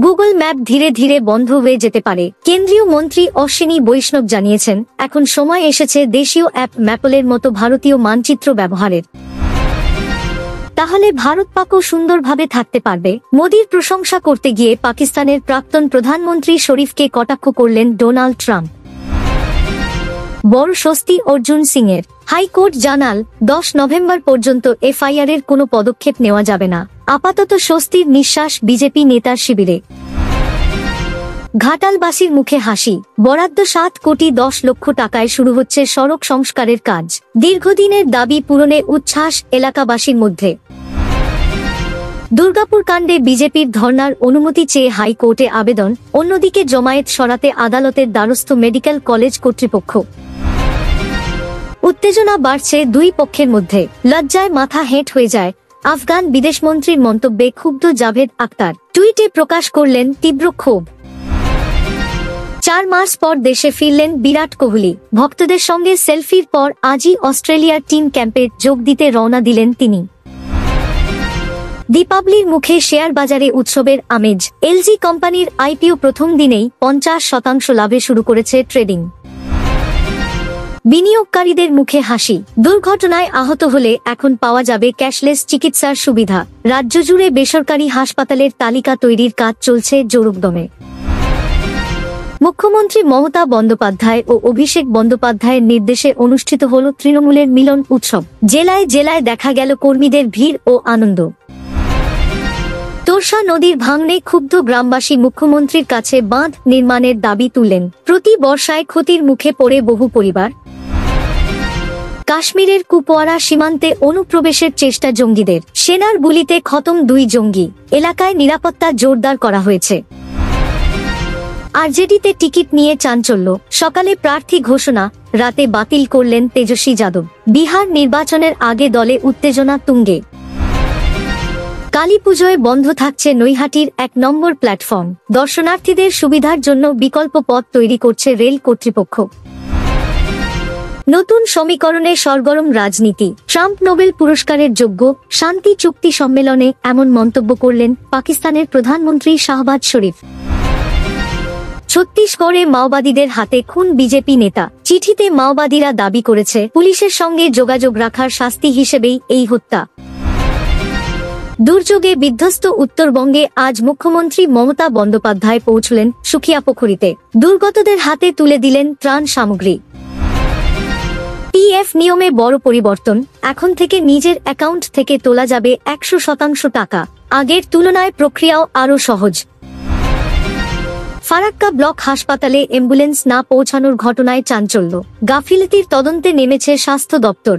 Google map ধীরে ধীরে বন্ধ হয়ে যেতে পারে। কেন্দ্রীয় মন্ত্রী অশ্বিনী বৈষ্ণব জানিয়েছেন, এখন সময় এসেছে দেশীয় অ্যাপ ম্যাপলের মতো ভারতীয় মানচিত্র ব্যবহারের। তাহলে ভারত পাকও সুন্দরভাবে থাকতে পারবে। মোদির প্রশংসা করতে গিয়ে পাকিস্তানের প্রাক্তন প্রধানমন্ত্রী শরীফকে কটাক্ষ করলেন ডোনাল্ড ট্রাম্প। বড় স্বস্তি অর্জুন সিংয়ের। হাইকোর্ট জানাল, 10 নভেম্বর পর্যন্ত এফআইআরের কোনো পদক্ষেপ নেওয়া যাবে না। আপাতত স্বস্তির নিঃশ্বাস বিজেপি নেতার শিবিরে। ঘাটালবাসীর মুখে হাসি। বরাদ্দ 7 কোটি 10 লক্ষ টাকায় শুরু হচ্ছে সড়ক সংস্কারের কাজ। দীর্ঘদিনের দাবি পূরণে উচ্ছ্বাস এলাকাবাসীর মধ্যে। দুর্গাপুর কাণ্ডে বিজেপির ধর্নার অনুমতি চেয়ে হাইকোর্টে আবেদন। অন্যদিকে জমায়েত সরাতে আদালতের দ্বারস্থ মেডিকেল কলেজ কর্তৃপক্ষ। উত্তেজনা বাড়ছে দুই পক্ষের মধ্যে। লজ্জায় মাথা হেঁট হয়ে যায়। আফগান বিদেশমন্ত্রীর মন্তব্যে ক্ষুব্ধ জাভেদ আখতার। টুইটে প্রকাশ করলেন তীব্র ক্ষোভ। 4 মাস পর দেশে ফিরলেন বিরাট কোহলি। ভক্তদের সঙ্গে সেলফির পর আজই অস্ট্রেলিয়ার টিম ক্যাম্পে যোগ দিতে রওনা দিলেন তিনি। দীপাবলির মুখে শেয়ার বাজারে উৎসবের আমেজ। এলজি কোম্পানির আইপিও প্রথম দিনেই 50% লাভে শুরু করেছে ট্রেডিং। বিনিয়োগকারীদের মুখে হাসি। দুর্ঘটনায় আহত হলে এখন পাওয়া যাবে ক্যাশলেস চিকিৎসার সুবিধা। রাজ্য জুড়ে বেসরকারি হাসপাতালের তালিকা তৈরির কাজ চলছে জোরকদমে। মুখ্যমন্ত্রী মমতা বন্দ্যোপাধ্যায় ও অভিষেক বন্দ্যোপাধ্যায়ের নির্দেশে অনুষ্ঠিত হল তৃণমূলের মিলন উৎসব। জেলায় জেলায় দেখা গেল কর্মীদের ভিড় ও আনন্দ। তোরসা নদীর ভাঙনে ক্ষুব্ধ গ্রামবাসী মুখ্যমন্ত্রীর কাছে বাঁধ নির্মাণের দাবি তুললেন। প্রতি বর্ষায় ক্ষতির মুখে পড়ে বহু পরিবার। কাশ্মীরের কুপওয়ারা সীমান্তে অনুপ্রবেশের চেষ্টা জঙ্গিদের। সেনার গুলিতে খতম 2 জঙ্গি। এলাকায় নিরাপত্তা জোরদার করা হয়েছে। আরজেডিতে টিকিট নিয়ে চাঞ্চল্য। সকালে প্রার্থী ঘোষণা, রাতে বাতিল করলেন তেজস্বী যাদব। বিহার নির্বাচনের আগে দলে উত্তেজনা তুঙ্গে। কালীপুজোয় বন্ধ থাকছে নৈহাটির 1 নম্বর প্ল্যাটফর্ম। দর্শনার্থীদের সুবিধার জন্য বিকল্প পথ তৈরি করছে রেল কর্তৃপক্ষ। নতুন সমীকরণে সরগরম রাজনীতি। ট্রাম্প নোবেল পুরস্কারের যোগ্য। শান্তি চুক্তি সম্মেলনে এমন মন্তব্য করলেন পাকিস্তানের প্রধানমন্ত্রী শাহবাজ শরীফ। ছত্তিশগড়ে মাওবাদীদের হাতে খুন বিজেপি নেতা। চিঠিতে মাওবাদীরা দাবি করেছে, পুলিশের সঙ্গে যোগাযোগ রাখার শাস্তি হিসেবেই এই হত্যা। দুর্যোগে বিধ্বস্ত উত্তরবঙ্গে আজ মুখ্যমন্ত্রী মমতা বন্দ্যোপাধ্যায় পৌঁছলেন সুখিয়াপোখরিতে। দুর্গতদের হাতে তুলে দিলেন ত্রাণ সামগ্রী। পিএফ নিয়মে বড় পরিবর্তন। এখন থেকে নিজের অ্যাকাউন্ট থেকে তোলা যাবে 100% টাকা। আগের তুলনায় প্রক্রিয়াও আরও সহজ। ফারাক্কা ব্লক হাসপাতালে অ্যাম্বুলেন্স না পৌঁছানোর ঘটনায় চাঞ্চল্য। গাফিলতির তদন্তে নেমেছে স্বাস্থ্য দপ্তর।